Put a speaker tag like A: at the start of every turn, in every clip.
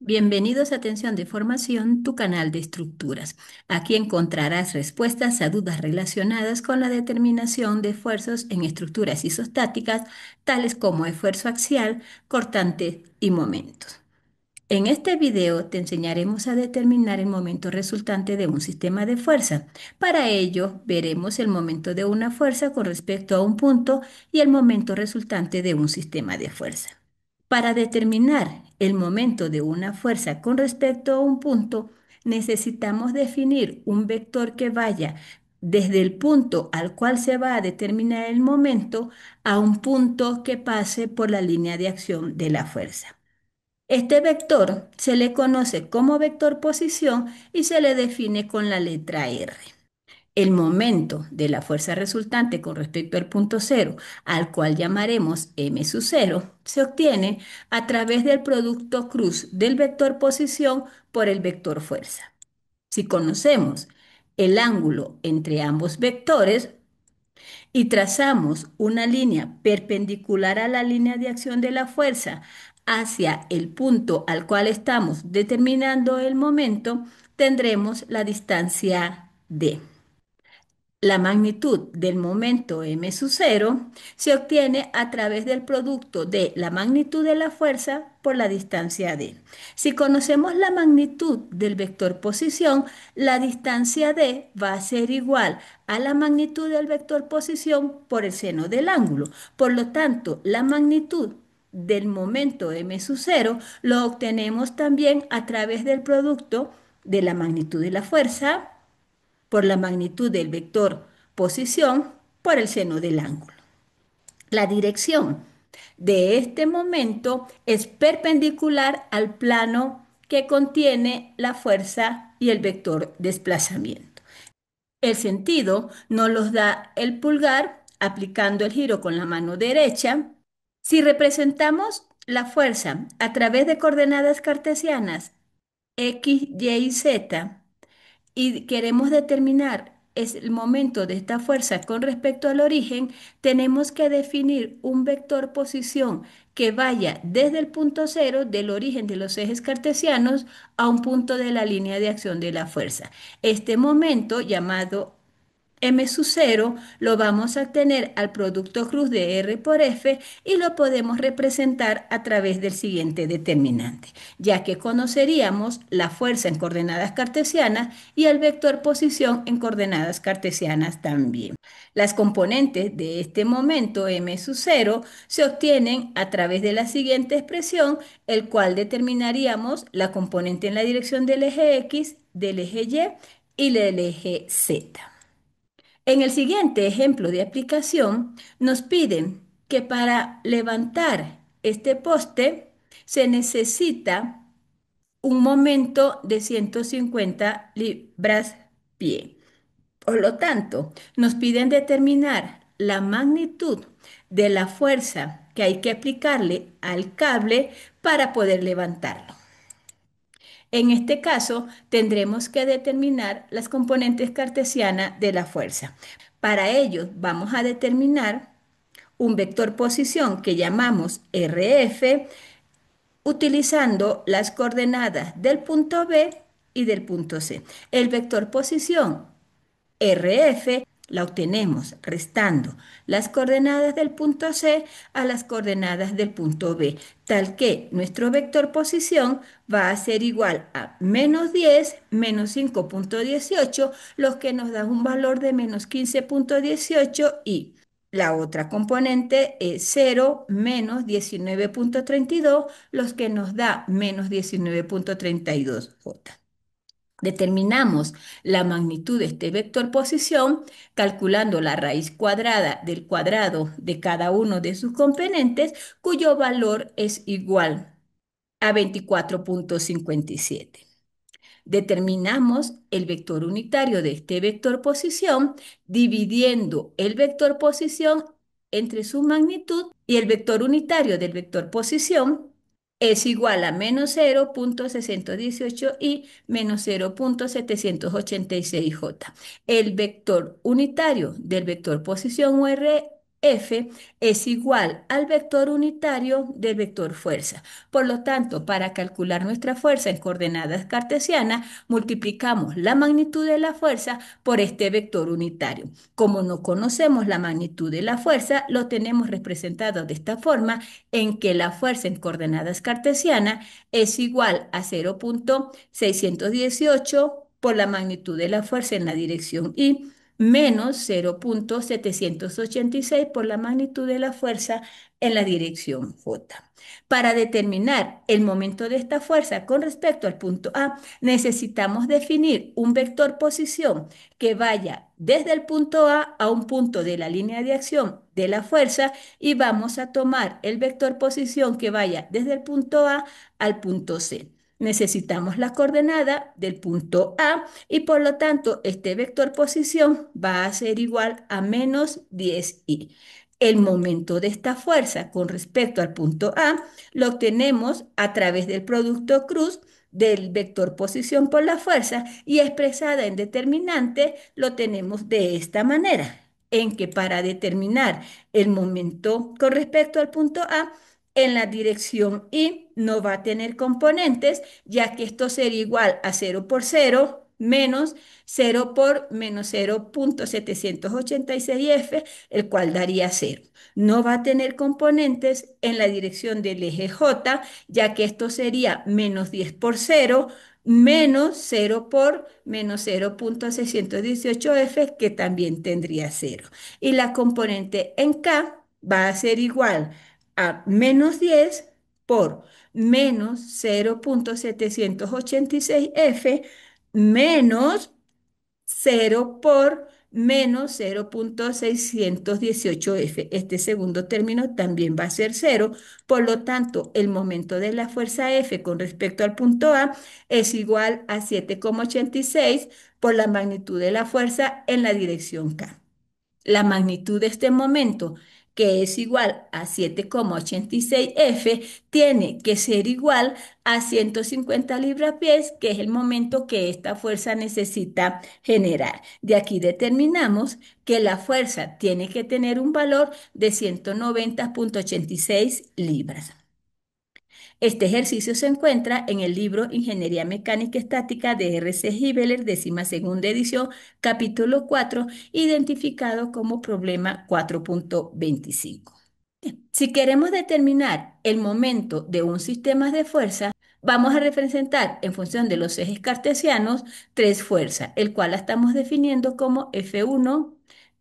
A: Bienvenidos a Atención de Formación, tu canal de estructuras. Aquí encontrarás respuestas a dudas relacionadas con la determinación de esfuerzos en estructuras isostáticas, tales como esfuerzo axial, cortante y momentos. En este video te enseñaremos a determinar el momento resultante de un sistema de fuerza. Para ello, veremos el momento de una fuerza con respecto a un punto y el momento resultante de un sistema de fuerza. Para determinar el momento de una fuerza con respecto a un punto, necesitamos definir un vector que vaya desde el punto al cual se va a determinar el momento a un punto que pase por la línea de acción de la fuerza. Este vector se le conoce como vector posición y se le define con la letra R. El momento de la fuerza resultante con respecto al punto cero, al cual llamaremos m sub cero, se obtiene a través del producto cruz del vector posición por el vector fuerza. Si conocemos el ángulo entre ambos vectores, y trazamos una línea perpendicular a la línea de acción de la fuerza hacia el punto al cual estamos determinando el momento, tendremos la distancia d. La magnitud del momento m sub cero se obtiene a través del producto de la magnitud de la fuerza por la distancia d. Si conocemos la magnitud del vector posición, la distancia d va a ser igual a la magnitud del vector posición por el seno del ángulo. Por lo tanto, la magnitud del momento m sub cero lo obtenemos también a través del producto de la magnitud de la fuerza por la magnitud del vector posición por el seno del ángulo. La dirección de este momento es perpendicular al plano que contiene la fuerza y el vector desplazamiento. El sentido nos los da el pulgar aplicando el giro con la mano derecha. Si representamos la fuerza a través de coordenadas cartesianas x, y y z, y queremos determinar es el momento de esta fuerza con respecto al origen, tenemos que definir un vector posición que vaya desde el punto cero del origen de los ejes cartesianos a un punto de la línea de acción de la fuerza. Este momento, llamado m sub cero, lo vamos a obtener al producto cruz de R por F y lo podemos representar a través del siguiente determinante, ya que conoceríamos la fuerza en coordenadas cartesianas y el vector posición en coordenadas cartesianas también. Las componentes de este momento m sub cero se obtienen a través de la siguiente expresión, el cual determinaríamos la componente en la dirección del eje X, del eje Y y del eje Z. En el siguiente ejemplo de aplicación, nos piden que para levantar este poste se necesita un momento de 150 libras-pie. Por lo tanto, nos piden determinar la magnitud de la fuerza que hay que aplicarle al cable para poder levantarlo. En este caso, tendremos que determinar las componentes cartesianas de la fuerza. Para ello, vamos a determinar un vector posición que llamamos RF, utilizando las coordenadas del punto B y del punto C. El vector posición RF la obtenemos restando las coordenadas del punto C a las coordenadas del punto B, tal que nuestro vector posición va a ser igual a -10, -5,18, los que nos dan un valor de -15,18, y la otra componente es 0, -19,32, los que nos da -19,32J. Determinamos la magnitud de este vector posición calculando la raíz cuadrada del cuadrado de cada uno de sus componentes, cuyo valor es igual a 24,57. Determinamos el vector unitario de este vector posición dividiendo el vector posición entre su magnitud, y el vector unitario del vector posición es igual a -0,618 y -0,786J. El vector unitario del vector posición F es igual al vector unitario del vector fuerza. Por lo tanto, para calcular nuestra fuerza en coordenadas cartesianas, multiplicamos la magnitud de la fuerza por este vector unitario. Como no conocemos la magnitud de la fuerza, lo tenemos representado de esta forma, en que la fuerza en coordenadas cartesianas es igual a 0,618 por la magnitud de la fuerza en la dirección Y menos 0,786 por la magnitud de la fuerza en la dirección J. Para determinar el momento de esta fuerza con respecto al punto A, necesitamos definir un vector posición que vaya desde el punto A un punto de la línea de acción de la fuerza, y vamos a tomar el vector posición que vaya desde el punto A al punto C. Necesitamos la coordenada del punto A y por lo tanto este vector posición va a ser igual a menos 10i. El momento de esta fuerza con respecto al punto A lo obtenemos a través del producto cruz del vector posición por la fuerza, y expresada en determinante lo tenemos de esta manera, en que para determinar el momento con respecto al punto A, en la dirección Y no va a tener componentes, ya que esto sería igual a 0 por 0 menos 0 por menos 0,786f, el cual daría 0. No va a tener componentes en la dirección del eje J, ya que esto sería menos 10 por 0 menos 0 por menos 0,618f, que también tendría 0. Y la componente en K va a ser igual a menos 10 por menos 0,786f menos 0 por menos 0,618f. Este segundo término también va a ser 0. Por lo tanto, el momento de la fuerza F con respecto al punto A es igual a 7,86 por la magnitud de la fuerza en la dirección K. La magnitud de este momento, que es igual a 7,86f, tiene que ser igual a 150 libras-pies, que es el momento que esta fuerza necesita generar. De aquí determinamos que la fuerza tiene que tener un valor de 190,86 libras. Este ejercicio se encuentra en el libro Ingeniería Mecánica Estática de R.C. Gibeler, 12ª edición, capítulo 4, identificado como problema 4.25. Si queremos determinar el momento de un sistema de fuerza, vamos a representar en función de los ejes cartesianos tres fuerzas, el cual la estamos definiendo como F1,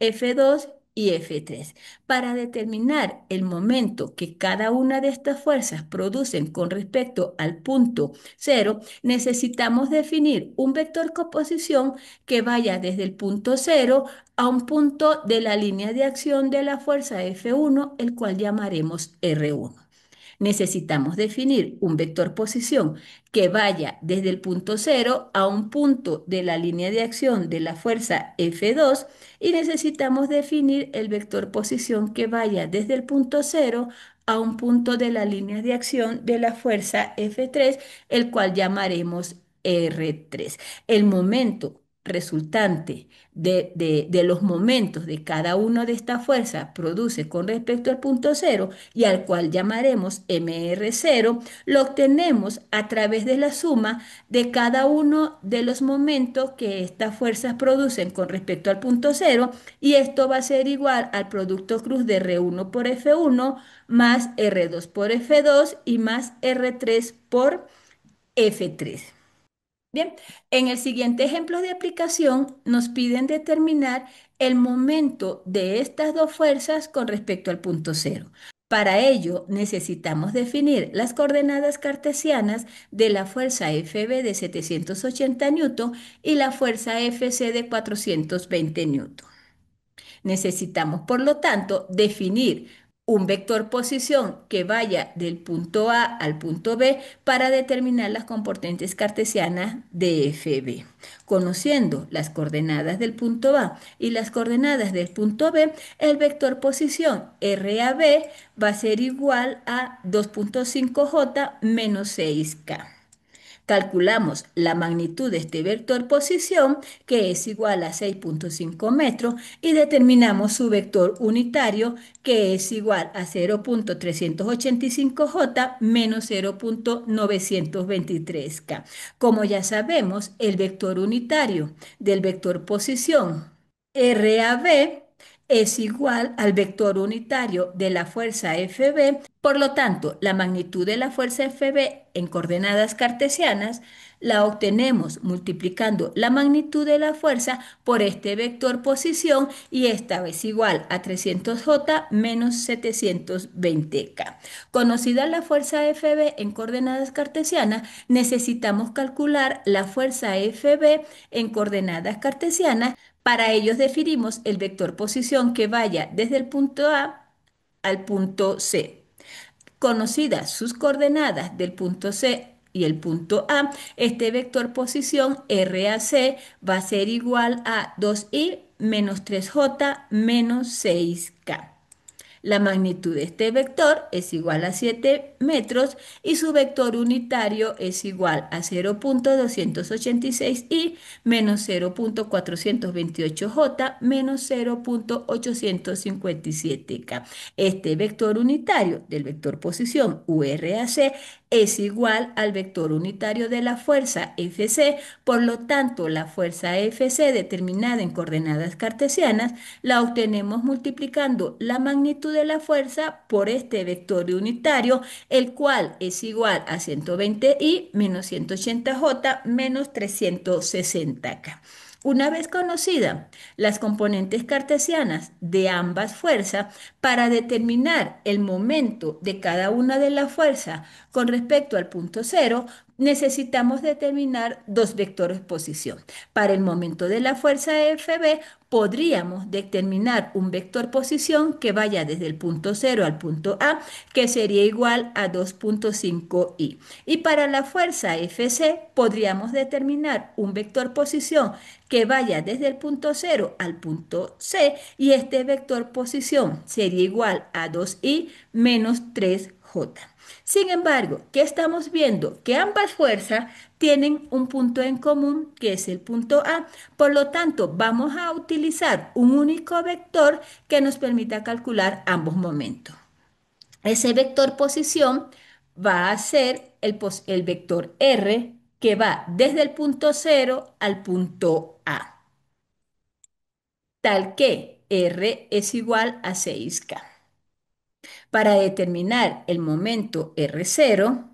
A: F2 y F3. Para determinar el momento que cada una de estas fuerzas producen con respecto al punto cero, necesitamos definir un vector composición que vaya desde el punto cero a un punto de la línea de acción de la fuerza F1, el cual llamaremos R1. Necesitamos definir un vector posición que vaya desde el punto cero a un punto de la línea de acción de la fuerza F2, y necesitamos definir el vector posición que vaya desde el punto cero a un punto de la línea de acción de la fuerza F3, el cual llamaremos R3. El momento resultante de los momentos de cada una de estas fuerzas produce con respecto al punto cero, y al cual llamaremos MR0, lo obtenemos a través de la suma de cada uno de los momentos que estas fuerzas producen con respecto al punto cero, y esto va a ser igual al producto cruz de R1 por F1 más R2 por F2 y más R3 por F3. Bien, en el siguiente ejemplo de aplicación nos piden determinar el momento de estas dos fuerzas con respecto al punto cero. Para ello necesitamos definir las coordenadas cartesianas de la fuerza FB de 780 newton y la fuerza FC de 420 newton. Necesitamos, por lo tanto, definir un vector posición que vaya del punto A al punto B para determinar las componentes cartesianas de FB. Conociendo las coordenadas del punto A y las coordenadas del punto B, el vector posición RAB va a ser igual a 2,5J menos 6K. Calculamos la magnitud de este vector posición, que es igual a 6,5 metros, y determinamos su vector unitario, que es igual a 0,385J menos 0,923K. Como ya sabemos, el vector unitario del vector posición RAB es igual al vector unitario de la fuerza FB. Por lo tanto, la magnitud de la fuerza FB en coordenadas cartesianas la obtenemos multiplicando la magnitud de la fuerza por este vector posición, y esta es igual a 300J menos 720K. Conocida la fuerza FB en coordenadas cartesianas, necesitamos calcular la fuerza FB en coordenadas cartesianas. Para ellos definimos el vector posición que vaya desde el punto A al punto C. Conocidas sus coordenadas del punto C y el punto A, este vector posición RAC va a ser igual a 2i menos 3j menos 6k. La magnitud de este vector es igual a 7 metros y su vector unitario es igual a 0,286i menos 0,428j menos 0,857k. Este vector unitario del vector posición URAC es igual al vector unitario de la fuerza FC. Por lo tanto, la fuerza FC determinada en coordenadas cartesianas la obtenemos multiplicando la magnitud de la fuerza por este vector unitario, el cual es igual a 120i menos 180j menos 360k. Una vez conocida las componentes cartesianas de ambas fuerzas, para determinar el momento de cada una de las fuerzas con respecto al punto cero, necesitamos determinar dos vectores posición. Para el momento de la fuerza FB, podríamos determinar un vector posición que vaya desde el punto cero al punto A, que sería igual a 2,5i. Y para la fuerza FC, podríamos determinar un vector posición que vaya desde el punto cero al punto C, y este vector posición sería igual a 2i menos 3j. Sin embargo, ¿qué estamos viendo? Que ambas fuerzas tienen un punto en común, que es el punto A. Por lo tanto, vamos a utilizar un único vector que nos permita calcular ambos momentos. Ese vector posición va a ser el vector R, que va desde el punto cero al punto A, tal que R es igual a 6K. Para determinar el momento R0,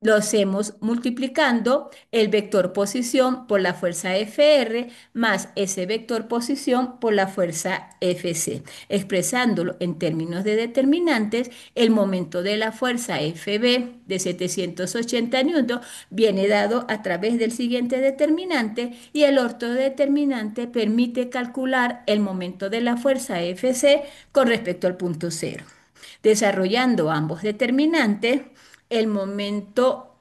A: lo hacemos multiplicando el vector posición por la fuerza FR más ese vector posición por la fuerza FC. Expresándolo en términos de determinantes, el momento de la fuerza FB de 780 newton viene dado a través del siguiente determinante, y el otro determinante permite calcular el momento de la fuerza FC con respecto al punto cero. Desarrollando ambos determinantes, el momento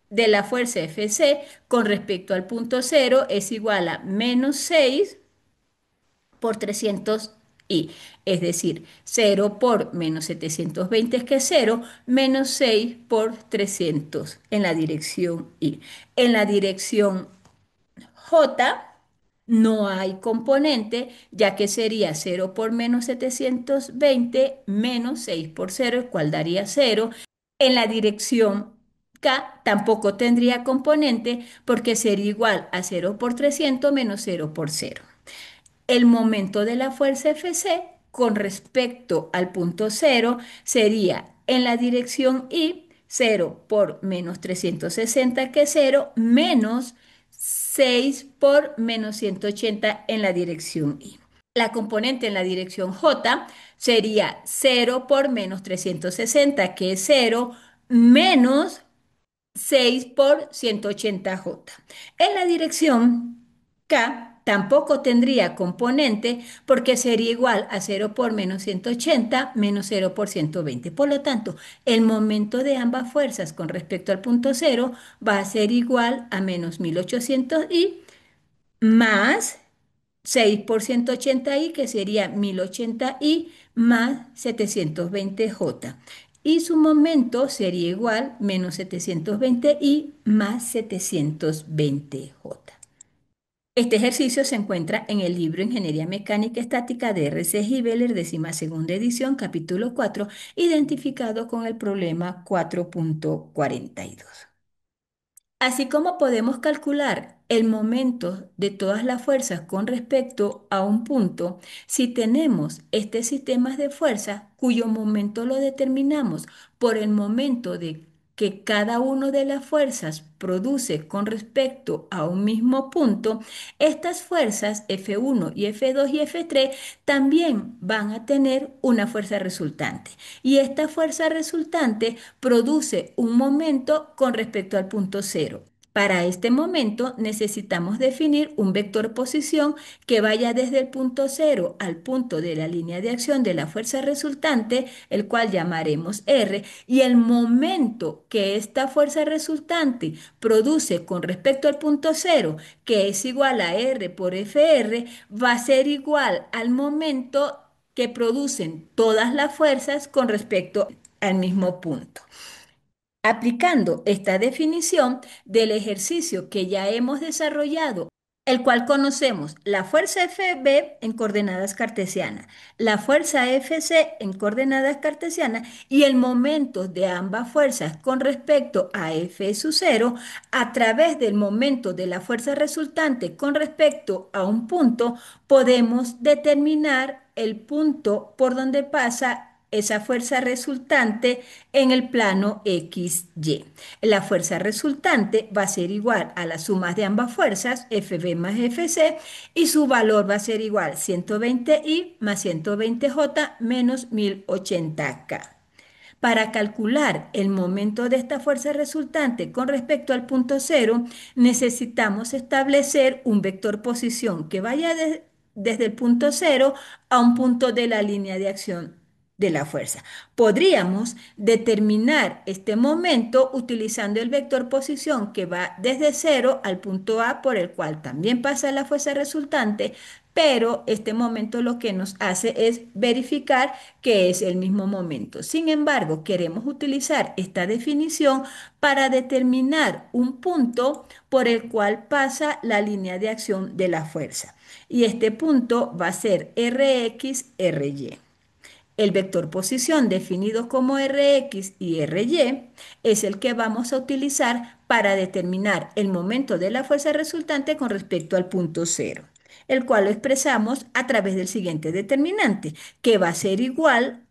A: de la fuerza Fc con respecto al punto cero es igual a menos 6 por 300i, es decir, 0 por menos 720, que es 0, menos 6 por 300 en la dirección i. En la dirección J no hay componente, ya que sería 0 por menos 720 menos 6 por 0, el cual daría 0. En la dirección K tampoco tendría componente, porque sería igual a 0 por 300 menos 0 por 0. El momento de la fuerza Fc con respecto al punto cero sería en la dirección Y 0 por menos 360, que es 0, menos 6 por menos 180 en la dirección Y. La componente en la dirección J sería 0 por menos 360, que es 0, menos 6 por 180J. En la dirección K tampoco tendría componente, porque sería igual a 0 por menos 180 menos 0 por 120. Por lo tanto, el momento de ambas fuerzas con respecto al punto cero va a ser igual a menos 1800i más 6 por 180i, que sería 1080i más 720J. y su momento sería igual menos 720i más 720j. Este ejercicio se encuentra en el libro Ingeniería Mecánica Estática de R.C. Gibeler, 12ª edición, capítulo 4, identificado con el problema 4.42. Así como podemos calcular el momento de todas las fuerzas con respecto a un punto, si tenemos este sistema de fuerzas cuyo momento lo determinamos por el momento de que cada una de las fuerzas produce con respecto a un mismo punto, estas fuerzas F1 y F2 y F3 también van a tener una fuerza resultante. Y esta fuerza resultante produce un momento con respecto al punto cero. Para este momento necesitamos definir un vector posición que vaya desde el punto cero al punto de la línea de acción de la fuerza resultante, el cual llamaremos R, y el momento que esta fuerza resultante produce con respecto al punto cero, que es igual a R por FR, va a ser igual al momento que producen todas las fuerzas con respecto al mismo punto. Aplicando esta definición del ejercicio que ya hemos desarrollado, el cual conocemos la fuerza FB en coordenadas cartesianas, la fuerza FC en coordenadas cartesianas y el momento de ambas fuerzas con respecto a F sub 0, a través del momento de la fuerza resultante con respecto a un punto, podemos determinar el punto por donde pasa esa fuerza resultante en el plano XY. La fuerza resultante va a ser igual a las sumas de ambas fuerzas, FB más FC, y su valor va a ser igual 120i más 120j menos 1080k. Para calcular el momento de esta fuerza resultante con respecto al punto cero, necesitamos establecer un vector posición que vaya desde el punto cero a un punto de la línea de acción de la fuerza. Podríamos determinar este momento utilizando el vector posición que va desde cero al punto A por el cual también pasa la fuerza resultante, pero este momento lo que nos hace es verificar que es el mismo momento. Sin embargo, queremos utilizar esta definición para determinar un punto por el cual pasa la línea de acción de la fuerza. Y este punto va a ser Rx, Ry. El vector posición definido como Rx y Ry es el que vamos a utilizar para determinar el momento de la fuerza resultante con respecto al punto cero, el cual lo expresamos a través del siguiente determinante, que va a ser igual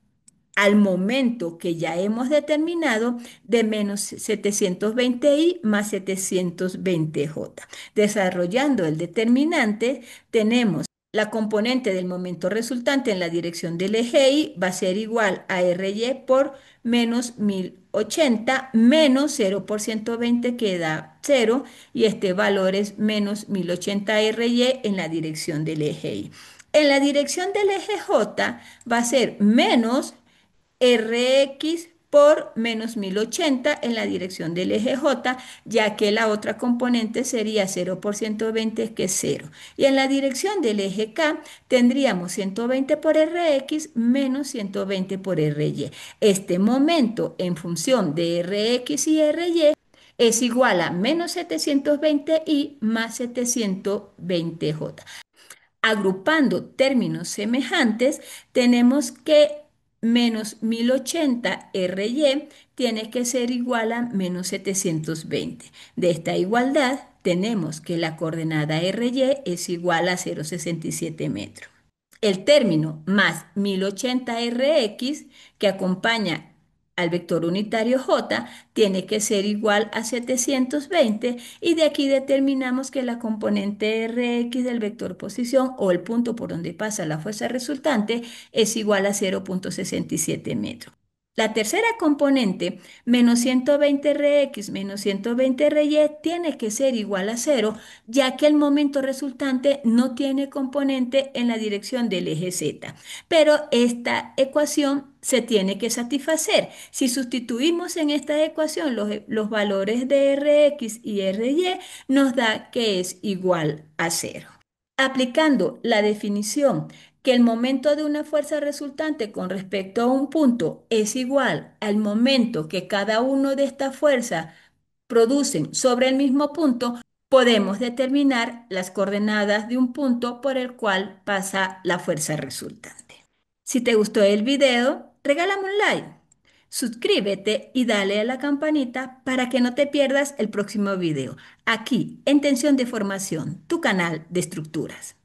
A: al momento que ya hemos determinado de menos 720i más 720j. Desarrollando el determinante, tenemos la componente del momento resultante en la dirección del eje Y va a ser igual a RY por menos 1080 menos 0 por 120 que da 0 y este valor es menos 1080 RY en la dirección del eje Y. En la dirección del eje J va a ser menos Rx por menos 1080 en la dirección del eje J, ya que la otra componente sería 0 por 120, que es 0. Y en la dirección del eje K tendríamos 120 por Rx menos 120 por Ry. Este momento en función de Rx y Ry es igual a menos 720i más 720j. Agrupando términos semejantes, tenemos que menos 1080 RY tiene que ser igual a menos 720. De esta igualdad, tenemos que la coordenada RY es igual a 0,67 metros. El término más 1080Rx que acompaña al vector unitario J tiene que ser igual a 720 y de aquí determinamos que la componente Rx del vector posición o el punto por donde pasa la fuerza resultante es igual a 0,67 metros. La tercera componente, menos 120 Rx menos 120 Ry, tiene que ser igual a 0, ya que el momento resultante no tiene componente en la dirección del eje Z. Pero esta ecuación se tiene que satisfacer. Si sustituimos en esta ecuación los valores de Rx y Ry, nos da que es igual a 0. Aplicando la definición que el momento de una fuerza resultante con respecto a un punto es igual al momento que cada uno de estas fuerzas producen sobre el mismo punto, podemos determinar las coordenadas de un punto por el cual pasa la fuerza resultante. Si te gustó el video, regálame un like, suscríbete y dale a la campanita para que no te pierdas el próximo video, aquí en Tensión de Formación, tu canal de estructuras.